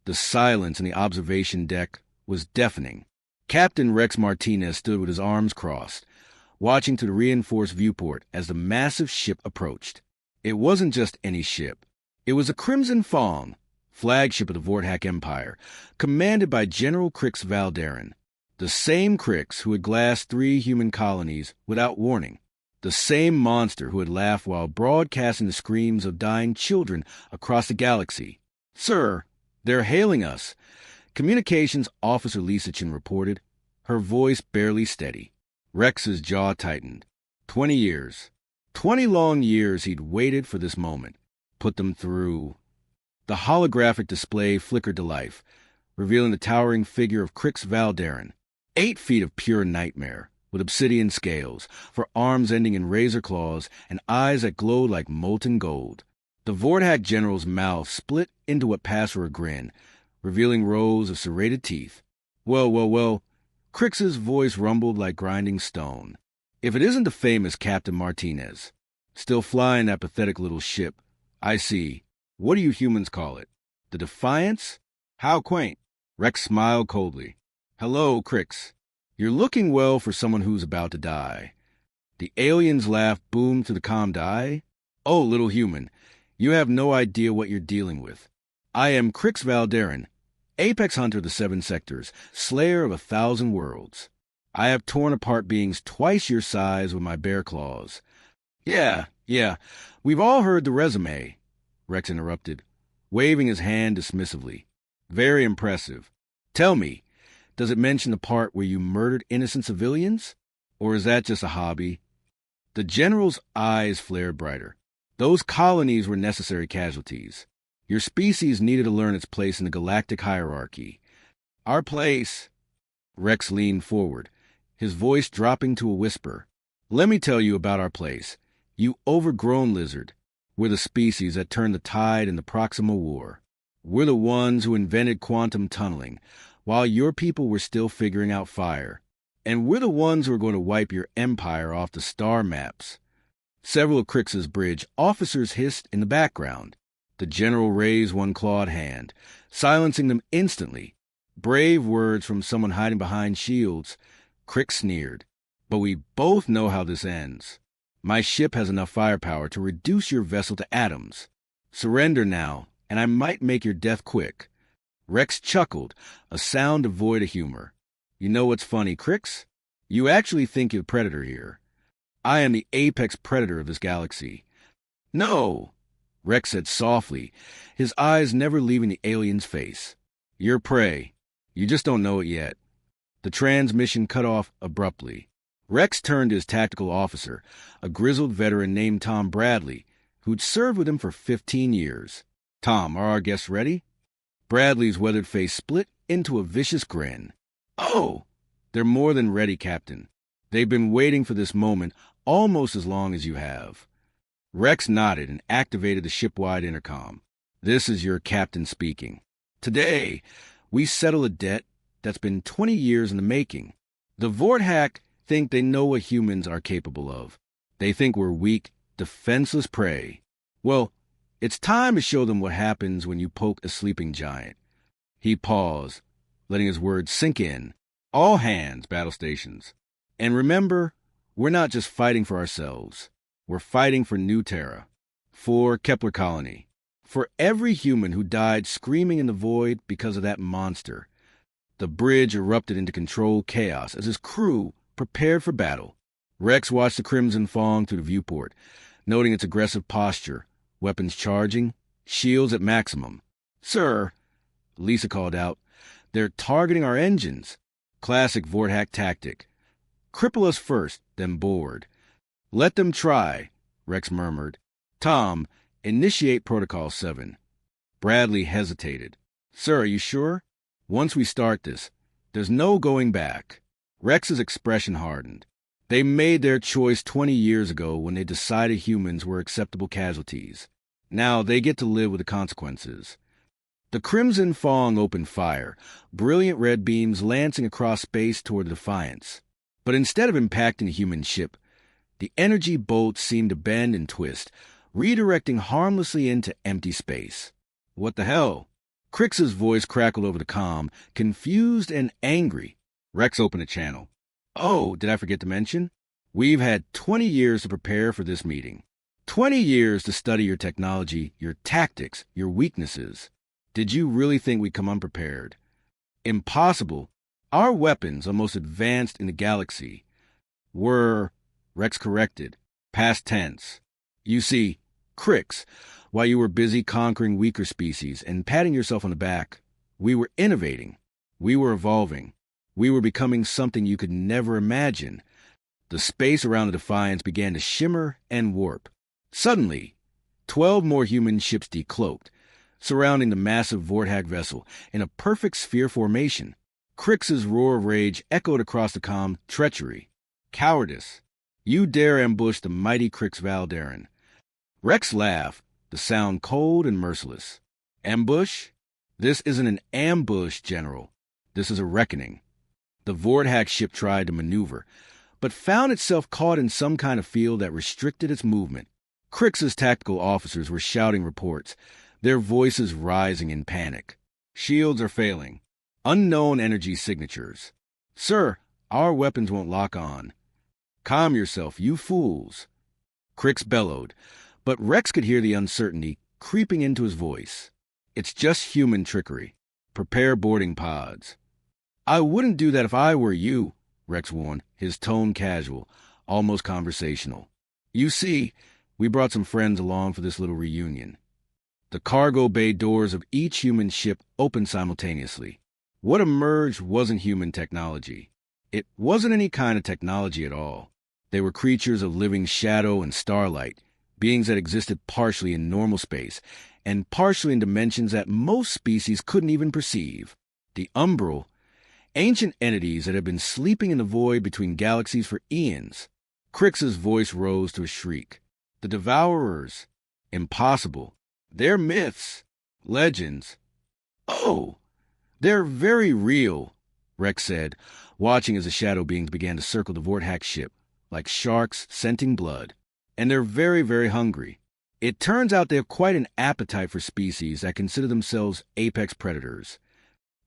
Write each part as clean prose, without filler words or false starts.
The silence in the observation deck was deafening. Captain Rex Martinez stood with his arms crossed, watching through the reinforced viewport as the massive ship approached. It wasn't just any ship. It was the Crimson Fang, flagship of the Vorthak Empire, commanded by General Krix Valderon, the same Krix who had glassed 3 human colonies without warning, the same monster who had laughed while broadcasting the screams of dying children across the galaxy. "Sir, they're hailing us," Communications Officer Lisachin reported, her voice barely steady. Rex's jaw tightened. 20 years. 20 long years he'd waited for this moment. Put them through. The holographic display flickered to life, revealing the towering figure of Krix Valderon, 8 feet of pure nightmare, with obsidian scales, for arms ending in razor claws and eyes that glowed like molten gold. The Vorthak general's mouth split into what passed for a grin, revealing rows of serrated teeth. Well, Krix's voice rumbled like grinding stone. "If it isn't the famous Captain Martinez, still flying that pathetic little ship, I see. What do you humans call it? The Defiance? How quaint." Rex smiled coldly. "Hello, Krix. You're looking well for someone who's about to die." The alien's laugh boomed through the comm die. "Oh, little human, you have no idea what you're dealing with. I am Krix Valderon, Apex Hunter of the 7 Sectors, Slayer of 1,000 worlds. I have torn apart beings twice your size with my bare claws." Yeah, we've all heard the resume," Rex interrupted, waving his hand dismissively. "Very impressive. Tell me, does it mention the part where you murdered innocent civilians? Or is that just a hobby?" The general's eyes flared brighter. "Those colonies were necessary casualties. Your species needed to learn its place in the galactic hierarchy. Our place—" Rex leaned forward, his voice dropping to a whisper. "Let me tell you about our place. You overgrown lizard. We're the species that turned the tide in the Proxima War. We're the ones who invented quantum tunneling, while your people were still figuring out fire. And we're the ones who are going to wipe your empire off the star maps." Several of Krix's bridge officers hissed in the background. The general raised one clawed hand, silencing them instantly. Brave words from someone hiding behind shields. Krix sneered. "But we both know how this ends. My ship has enough firepower to reduce your vessel to atoms. Surrender now, and I might make your death quick." Rex chuckled, a sound devoid of humor. "You know what's funny, Krix? You actually think you're the predator here. I am the apex predator of this galaxy." "No," Rex said softly, his eyes never leaving the alien's face. "You're prey. You just don't know it yet." The transmission cut off abruptly. Rex turned to his tactical officer, a grizzled veteran named Tom Bradley, who'd served with him for 15 years. "Tom, are our guests ready?" Bradley's weathered face split into a vicious grin. "Oh, they're more than ready, Captain. They've been waiting for this moment almost as long as you have." Rex nodded and activated the ship-wide intercom. "This is your captain speaking. Today, we settle a debt that's been 20 years in the making. The Vorthak think they know what humans are capable of. They think we're weak, defenseless prey. Well, it's time to show them what happens when you poke a sleeping giant." He paused, letting his words sink in. "All hands, battle stations. And remember, we're not just fighting for ourselves. We're fighting for New Terra, for Kepler Colony, for every human who died screaming in the void because of that monster." The bridge erupted into controlled chaos as his crew prepared for battle. Rex watched the Crimson Fang through the viewport, noting its aggressive posture, weapons charging, shields at maximum. "Sir," Lisa called out, "they're targeting our engines." Classic Vorthak tactic. Cripple us first, then board. "Let them try," Rex murmured. "Tom, initiate Protocol 7. Bradley hesitated. "Sir, are you sure? Once we start this, there's no going back." Rex's expression hardened. They made their choice 20 years ago when they decided humans were acceptable casualties. Now they get to live with the consequences. The Crimson Fang opened fire, brilliant red beams lancing across space toward the Defiance. But instead of impacting the human ship, the energy bolts seemed to bend and twist, redirecting harmlessly into empty space. "What the hell?" Krix's voice crackled over the comm, confused and angry. Rex opened a channel. Oh, did I forget to mention? We've had 20 years to prepare for this meeting. 20 years to study your technology, your tactics, your weaknesses. Did you really think we'd come unprepared? Impossible. Our weapons are most advanced in the galaxy. Were, Rex corrected, past tense. You see, Krix, while you were busy conquering weaker species and patting yourself on the back, we were innovating. We were evolving. We were becoming something you could never imagine. The space around the Defiance began to shimmer and warp. Suddenly, 12 more human ships decloaked, surrounding the massive Vorthak vessel in a perfect sphere formation. Krix's roar of rage echoed across the comm. Treachery. Cowardice. You dare ambush the mighty Krix Valderon. Rex laughed, the sound cold and merciless. Ambush? This isn't an ambush, General. This is a reckoning. The Vorthak ship tried to maneuver, but found itself caught in some kind of field that restricted its movement. Krix's tactical officers were shouting reports, their voices rising in panic. Shields are failing. Unknown energy signatures. Sir, our weapons won't lock on. Calm yourself, you fools. Krix bellowed, but Rex could hear the uncertainty creeping into his voice. It's just human trickery. Prepare boarding pods. I wouldn't do that if I were you, Rex warned, his tone casual, almost conversational. You see, we brought some friends along for this little reunion. The cargo bay doors of each human ship opened simultaneously. What emerged wasn't human technology. It wasn't any kind of technology at all. They were creatures of living shadow and starlight, beings that existed partially in normal space and partially in dimensions that most species couldn't even perceive. The Umbral, ancient entities that had been sleeping in the void between galaxies for eons. Krix's voice rose to a shriek. The Devourers. Impossible. They're myths. Legends. Oh, they're very real, Rex said, watching as the shadow beings began to circle the Vorthak ship, like sharks scenting blood. And they're very, very hungry. It turns out they have quite an appetite for species that consider themselves apex predators.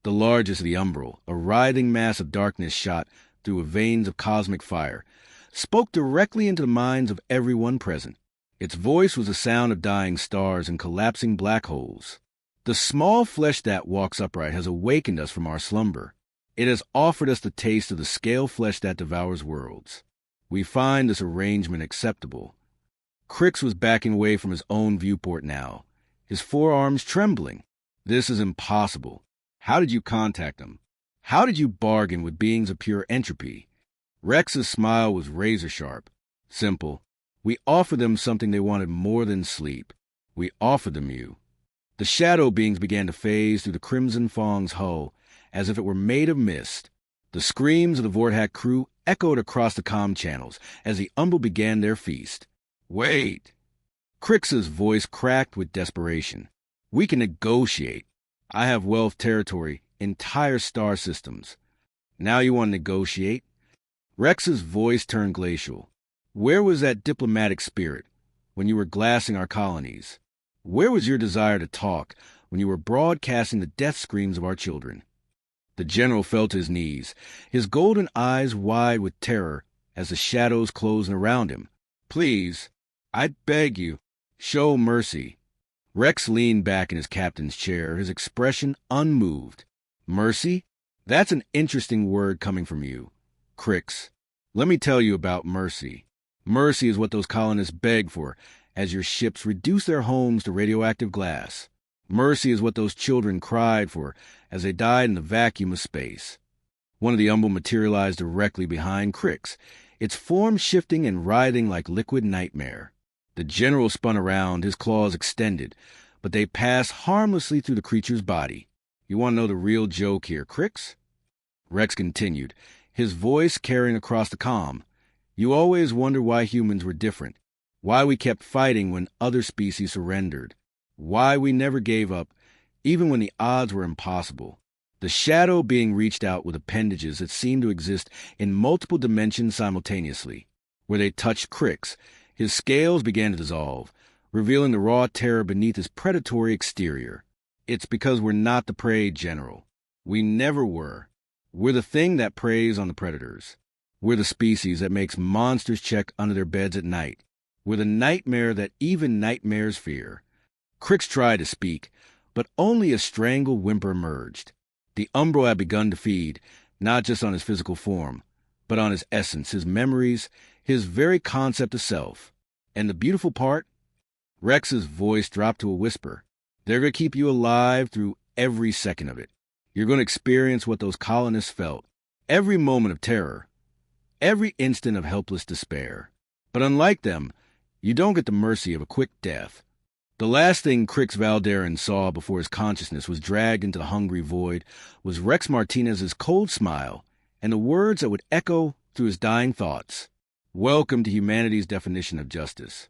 The largest of the Umbral, a writhing mass of darkness shot through veins of cosmic fire, spoke directly into the minds of everyone present. Its voice was the sound of dying stars and collapsing black holes. The small flesh that walks upright has awakened us from our slumber. It has offered us the taste of the scale flesh that devours worlds. We find this arrangement acceptable. Krix was backing away from his own viewport now, his forearms trembling. This is impossible. How did you contact them? How did you bargain with beings of pure entropy? Rex's smile was razor-sharp. Simple. We offered them something they wanted more than sleep. We offered them you. The shadow beings began to phase through the Crimson Fang's hull as if it were made of mist. The screams of the Vorthak crew echoed across the comm channels as the Umbral began their feast. Wait! Krix's voice cracked with desperation. We can negotiate. I have wealth territory, entire star systems. Now you want to negotiate? Rex's voice turned glacial. Where was that diplomatic spirit when you were glassing our colonies? Where was your desire to talk when you were broadcasting the death screams of our children? The general fell to his knees, his golden eyes wide with terror as the shadows closed around him. Please, I beg you, show mercy. Rex leaned back in his captain's chair, his expression unmoved. Mercy? That's an interesting word coming from you. Krix, let me tell you about mercy. Mercy is what those colonists beg for as your ships reduce their homes to radioactive glass. Mercy is what those children cried for as they died in the vacuum of space. One of the Umbral materialized directly behind Krix, its form shifting and writhing like liquid nightmare. The general spun around, his claws extended, but they passed harmlessly through the creature's body. You want to know the real joke here, Krix? Rex continued, his voice carrying across the comm. You always wonder why humans were different, why we kept fighting when other species surrendered, why we never gave up, even when the odds were impossible. The shadow being reached out with appendages that seemed to exist in multiple dimensions simultaneously. Where they touched Krix, his scales began to dissolve, revealing the raw terror beneath his predatory exterior. It's because we're not the prey, General. We never were. We're the thing that preys on the predators. We're the species that makes monsters check under their beds at night. We're the nightmare that even nightmares fear. Krix tried to speak, but only a strangled whimper emerged. The Umbral had begun to feed, not just on his physical form, but on his essence, his memories, his very concept of self. And the beautiful part? Rex's voice dropped to a whisper. They're going to keep you alive through every second of it. You're going to experience what those colonists felt. Every moment of terror. Every instant of helpless despair. But unlike them, you don't get the mercy of a quick death. The last thing Krix Valderon saw before his consciousness was dragged into the hungry void was Rex Martinez's cold smile and the words that would echo through his dying thoughts. Welcome to humanity's definition of justice.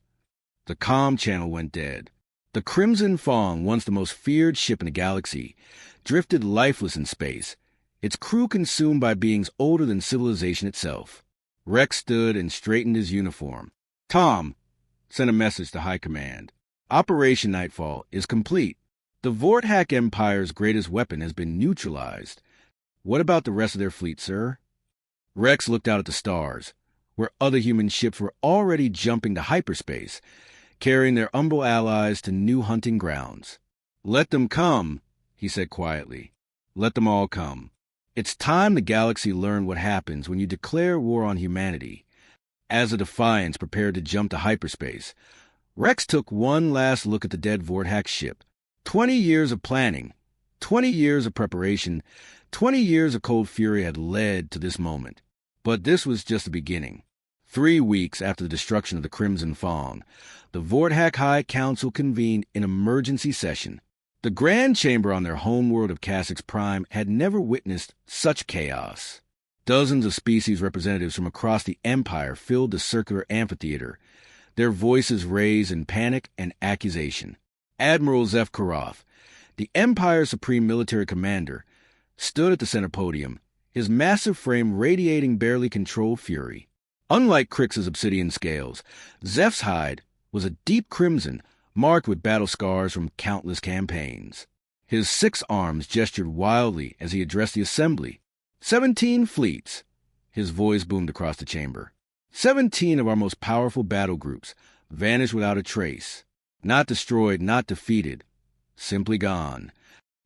The comm channel went dead. The Crimson Fang, once the most feared ship in the galaxy, drifted lifeless in space, its crew consumed by beings older than civilization itself. Rex stood and straightened his uniform. Tom sent a message to High Command. Operation Nightfall is complete. The Vorthak Empire's greatest weapon has been neutralized. What about the rest of their fleet, sir? Rex looked out at the stars, where other human ships were already jumping to hyperspace, carrying their Umbral allies to new hunting grounds. Let them come, he said quietly. Let them all come. It's time the galaxy learned what happens when you declare war on humanity. As the Defiance prepared to jump to hyperspace, Rex took one last look at the dead Vorthak ship. 20 years of planning, 20 years of preparation, 20 years of cold fury had led to this moment. But this was just the beginning. 3 weeks after the destruction of the Crimson Fang, the Vorthak High Council convened an emergency session. The Grand Chamber on their homeworld of Kassix Prime had never witnessed such chaos. Dozens of species representatives from across the Empire filled the circular amphitheater, their voices raised in panic and accusation. Admiral Zef Karoth, the Empire's supreme military commander, stood at the center podium, his massive frame radiating barely controlled fury. Unlike Krix's obsidian scales, Zef's hide was a deep crimson, marked with battle scars from countless campaigns. His 6 arms gestured wildly as he addressed the assembly. 17 fleets, his voice boomed across the chamber. 17 of our most powerful battle groups vanished without a trace. Not destroyed, not defeated, simply gone.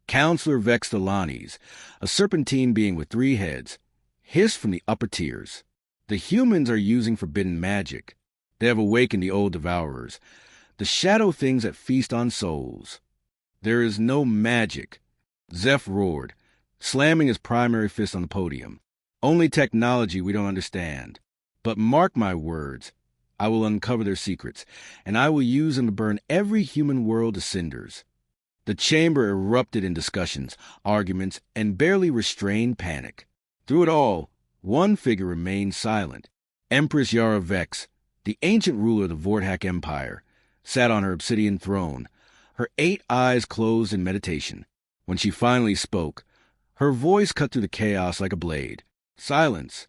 Counselor Vex Thalanis, a serpentine being with 3 heads, hissed from the upper tiers. The humans are using forbidden magic. They have awakened the old devourers, the shadow things that feast on souls. There is no magic, Zef roared, slamming his primary fist on the podium. Only technology we don't understand. But mark my words, I will uncover their secrets, and I will use them to burn every human world to cinders. The chamber erupted in discussions, arguments, and barely restrained panic. Through it all, one figure remained silent. Empress Yara Vex, the ancient ruler of the Vorthak Empire, sat on her obsidian throne, her 8 eyes closed in meditation. When she finally spoke, her voice cut through the chaos like a blade. Silence.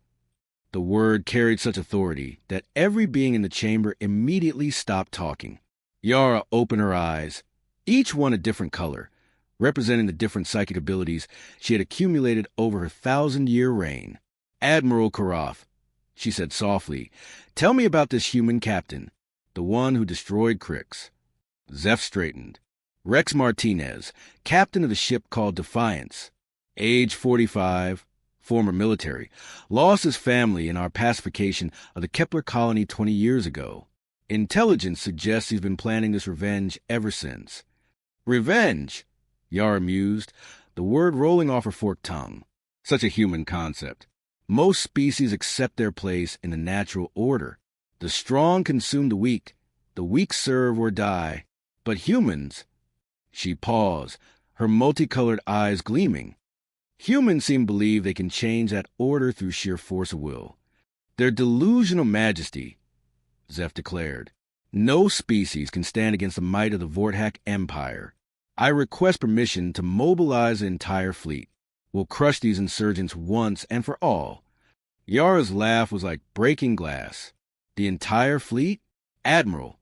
The word carried such authority that every being in the chamber immediately stopped talking. Yara opened her eyes, each one a different color, representing the different psychic abilities she had accumulated over her 1,000-year reign. Admiral Karoth, she said softly, tell me about this human captain, the one who destroyed Krix. Zef straightened. Rex Martinez, captain of the ship called Defiance. Age 45, former military, lost his family in our pacification of the Kepler colony 20 years ago. Intelligence suggests he's been planning this revenge ever since. Revenge, Yara mused, the word rolling off her forked tongue. Such a human concept. Most species accept their place in the natural order. The strong consume the weak serve or die. But humans... She paused, her multicolored eyes gleaming. Humans seem to believe they can change that order through sheer force of will. Their delusional majesty, Zef declared. No species can stand against the might of the Vorthak Empire. I request permission to mobilize the entire fleet. We'll crush these insurgents once and for all. Yara's laugh was like breaking glass. The entire fleet? Admiral,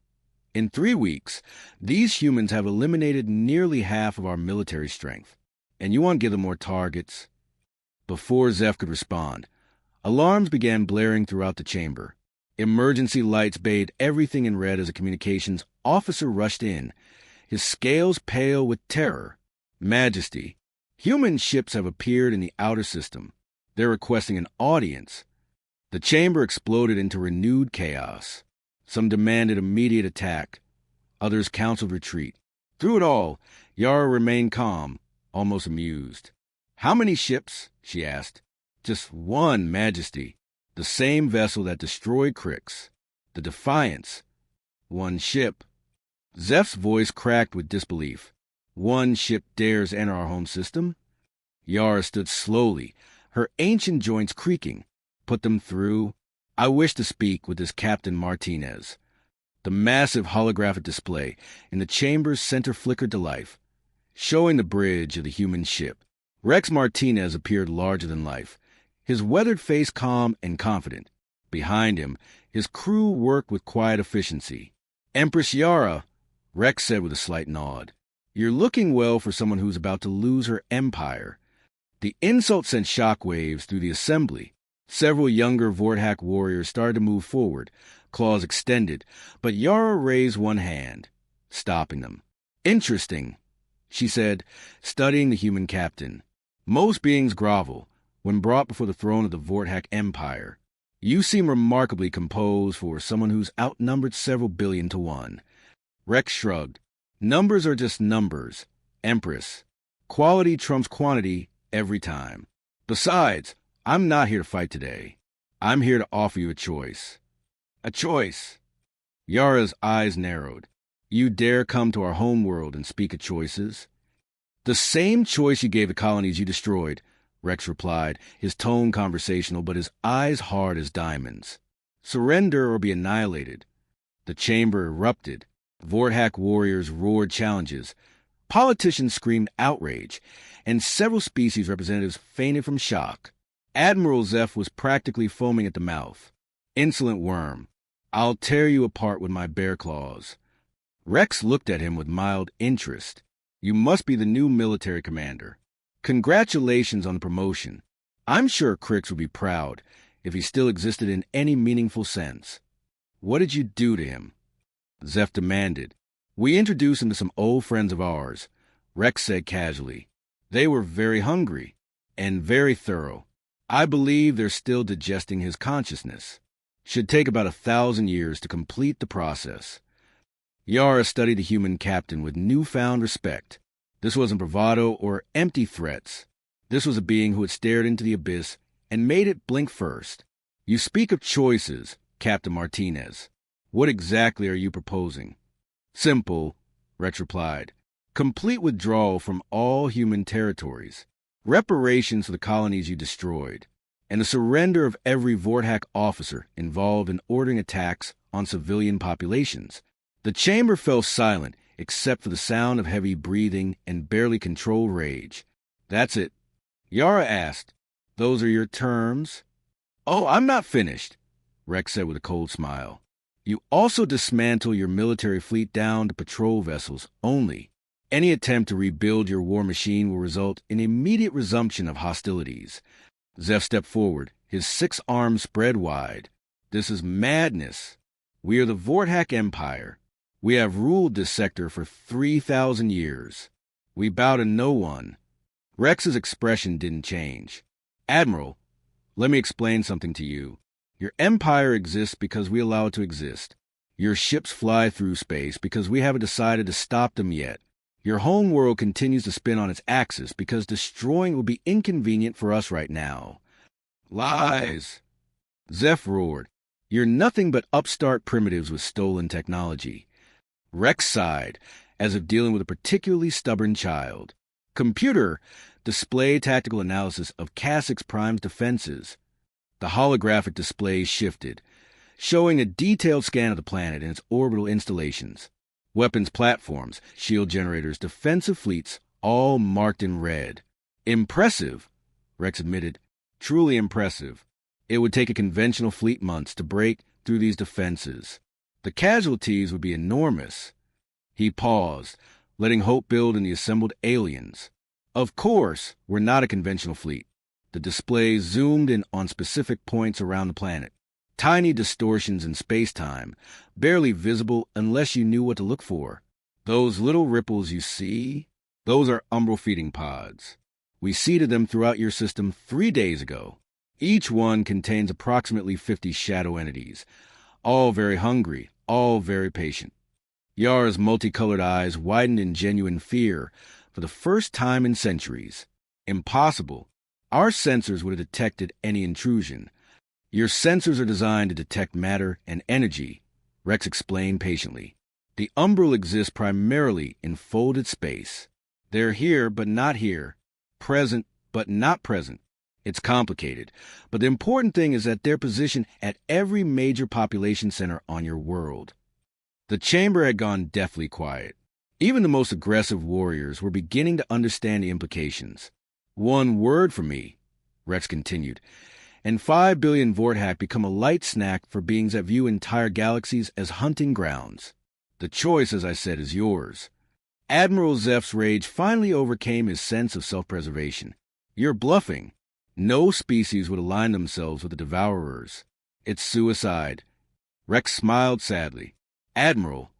In 3 weeks, these humans have eliminated nearly half of our military strength. And you want to give them more targets? Before Zeph could respond, alarms began blaring throughout the chamber. Emergency lights bathed everything in red as a communications officer rushed in, his scales pale with terror. Majesty, human ships have appeared in the outer system. They're requesting an audience. The chamber exploded into renewed chaos. Some demanded immediate attack. Others counseled retreat. Through it all, Yara remained calm, almost amused. "How many ships?" she asked. "Just one, Majesty. The same vessel that destroyed Krix. The Defiance. One ship." Zeph's voice cracked with disbelief. "One ship dares enter our home system?" Yara stood slowly, her ancient joints creaking. "Put them through. I wish to speak with this Captain Martinez." The massive holographic display in the chamber's center flickered to life, showing the bridge of the human ship. Rex Martinez appeared larger than life, his weathered face calm and confident. Behind him, his crew worked with quiet efficiency. "Empress Yara," Rex said with a slight nod. "You're looking well for someone who's about to lose her empire." The insult sent shockwaves through the assembly. Several younger Vorthak warriors started to move forward, claws extended, but Yara raised one hand, stopping them. "Interesting," she said, studying the human captain. "Most beings grovel when brought before the throne of the Vorthak Empire. You seem remarkably composed for someone who's outnumbered several billion to one." Rex shrugged. "Numbers are just numbers, Empress. Quality trumps quantity every time. Besides, I'm not here to fight today. I'm here to offer you a choice." "A choice?" Yara's eyes narrowed. "You dare come to our home world and speak of choices?" "The same choice you gave the colonies you destroyed," Rex replied, his tone conversational but his eyes hard as diamonds. "Surrender or be annihilated." The chamber erupted. Vorthak warriors roared challenges. Politicians screamed outrage, and several species representatives fainted from shock. Admiral Zeph was practically foaming at the mouth. "Insolent worm, I'll tear you apart with my bear claws." Rex looked at him with mild interest. "You must be the new military commander. Congratulations on the promotion. I'm sure Krix would be proud if he still existed in any meaningful sense." "What did you do to him?" Zeph demanded. "We introduced him to some old friends of ours," Rex said casually. "They were very hungry and very thorough. I believe they're still digesting his consciousness. Should take about 1,000 years to complete the process." Yara studied the human captain with newfound respect. This wasn't bravado or empty threats. This was a being who had stared into the abyss and made it blink first. "You speak of choices, Captain Martinez. What exactly are you proposing?" "Simple," Rex replied. "Complete withdrawal from all human territories, reparations for the colonies you destroyed, and the surrender of every Vorthak officer involved in ordering attacks on civilian populations." The chamber fell silent except for the sound of heavy breathing and barely controlled rage. "That's it?" Yara asked. "Those are your terms?" "Oh, I'm not finished," Rex said with a cold smile. "You also dismantle your military fleet down to patrol vessels only. Any attempt to rebuild your war machine will result in immediate resumption of hostilities." Zeph stepped forward, his 6 arms spread wide. "This is madness. We are the Vorthak Empire. We have ruled this sector for 3,000 years. We bow to no one." Rex's expression didn't change. "Admiral, let me explain something to you. Your empire exists because we allow it to exist. Your ships fly through space because we haven't decided to stop them yet. Your home world continues to spin on its axis because destroying will be inconvenient for us right now." "Lies!" Zeph roared. "You're nothing but upstart primitives with stolen technology." Rex sighed, as if dealing with a particularly stubborn child. "Computer, display tactical analysis of Kassix Prime's defenses." The holographic display shifted, showing a detailed scan of the planet and its orbital installations. Weapons platforms, shield generators, defensive fleets, all marked in red. "Impressive," Rex admitted. "Truly impressive. It would take a conventional fleet months to break through these defenses." The casualties would be enormous. He paused, letting hope build in the assembled aliens. Of course, we're not a conventional fleet. The display zoomed in on specific points around the planet. Tiny distortions in space-time, barely visible unless you knew what to look for. Those little ripples you see, those are Umbral feeding pods. We seeded them throughout your system 3 days ago. Each one contains approximately 50 shadow entities, all very hungry, all very patient. Yara's multicolored eyes widened in genuine fear for the first time in centuries. Impossible. Our sensors would have detected any intrusion. Your sensors are designed to detect matter and energy, Rex explained patiently. The Umbral exists primarily in folded space. They're here but not here, present but not present. It's complicated, but the important thing is that they're positioned at every major population center on your world. The chamber had gone deathly quiet. Even the most aggressive warriors were beginning to understand the implications. "One word from me," Rex continued, "and 5 billion Vorthak become a light snack for beings that view entire galaxies as hunting grounds. The choice, as I said, is yours." Admiral Zeph's rage finally overcame his sense of self-preservation. "You're bluffing. No species would align themselves with the Devourers. It's suicide." Rex smiled sadly. "Admiral,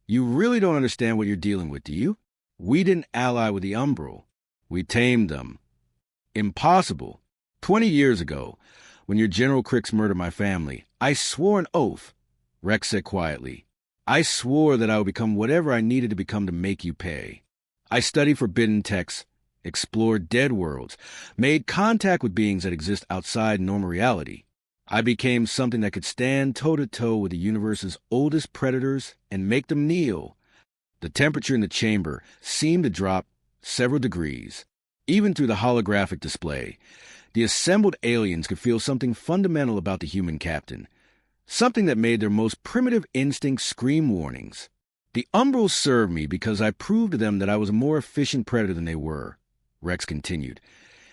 you really don't understand what you're dealing with, do you? We didn't ally with the Umbral. We tamed them." "Impossible. 20 years ago, when your General Krix murdered my family, I swore an oath," Rex said quietly. "I swore that I would become whatever I needed to become to make you pay. I studied forbidden texts, explored dead worlds, made contact with beings that exist outside normal reality. I became something that could stand toe-to-toe with the universe's oldest predators and make them kneel." The temperature in the chamber seemed to drop several degrees. Even through the holographic display, the assembled aliens could feel something fundamental about the human captain, something that made their most primitive instincts scream warnings. "The Umbrals served me because I proved to them that I was a more efficient predator than they were," Rex continued,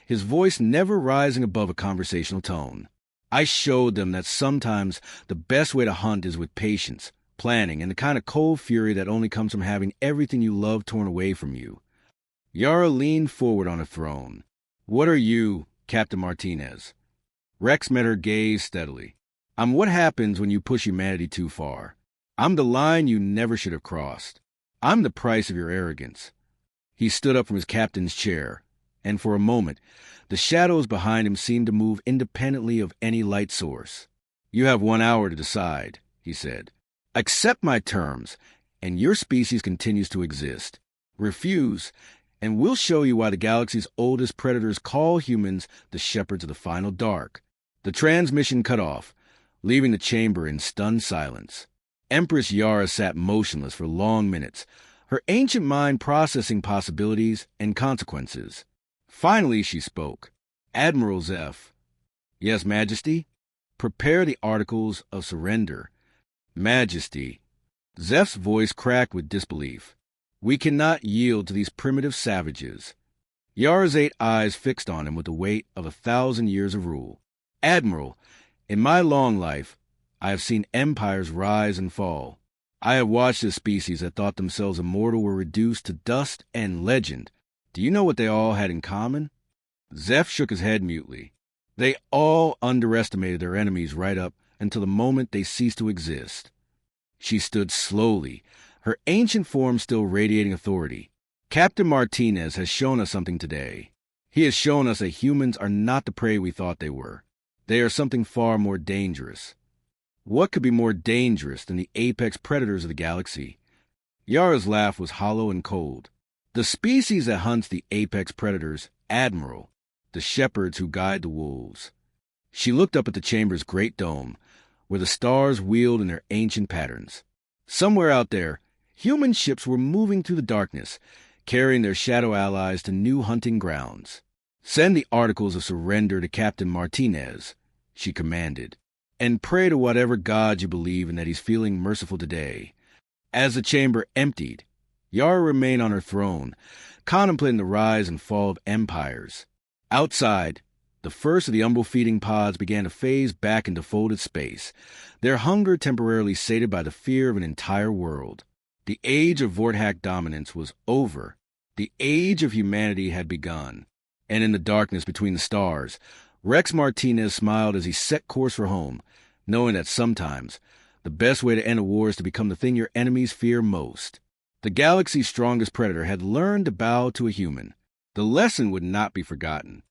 his voice never rising above a conversational tone. "I showed them that sometimes the best way to hunt is with patience, planning, and the kind of cold fury that only comes from having everything you love torn away from you." Yara leaned forward on a throne. "What are you, Captain Martinez?" Rex met her gaze steadily. "I'm what happens when you push humanity too far. I'm the line you never should have crossed. I'm the price of your arrogance." He stood up from his captain's chair, and for a moment, the shadows behind him seemed to move independently of any light source. "You have 1 hour to decide," he said. "Accept my terms, and your species continues to exist. Refuse, and we'll show you why the galaxy's oldest predators call humans the shepherds of the final dark." The transmission cut off, leaving the chamber in stunned silence. Empress Yara sat motionless for long minutes, her ancient mind processing possibilities and consequences. Finally, she spoke. "Admiral Zeph." "Yes, Majesty?" "Prepare the Articles of Surrender." "Majesty." Zeph's voice cracked with disbelief. "We cannot yield to these primitive savages." Yara's 8 eyes fixed on him with the weight of 1,000 years of rule. "Admiral, in my long life, I have seen empires rise and fall. I have watched a species that thought themselves immortal were reduced to dust and legend. Do you know what they all had in common?" Zeph shook his head mutely. "They all underestimated their enemies right up until the moment they ceased to exist." She stood slowly, her ancient form still radiating authority. "Captain Martinez has shown us something today. He has shown us that humans are not the prey we thought they were. They are something far more dangerous." What could be more dangerous than the apex predators of the galaxy? Yara's laugh was hollow and cold. "The species that hunts the apex predators, Admiral, the shepherds who guide the wolves." She looked up at the chamber's great dome, where the stars wheeled in their ancient patterns. Somewhere out there, human ships were moving through the darkness, carrying their shadow allies to new hunting grounds. "Send the Articles of Surrender to Captain Martinez," she commanded, "and pray to whatever god you believe in that he's feeling merciful today." As the chamber emptied, Yara remained on her throne, contemplating the rise and fall of empires. Outside, The first of the Umbral feeding pods began to phase back into folded space, their hunger temporarily sated by the fear of an entire world. The age of Vorthak dominance was over. The age of humanity had begun. And in the darkness between the stars, Rex Martinez smiled as he set course for home, knowing that sometimes the best way to end a war is to become the thing your enemies fear most. The galaxy's strongest predator had learned to bow to a human. The lesson would not be forgotten.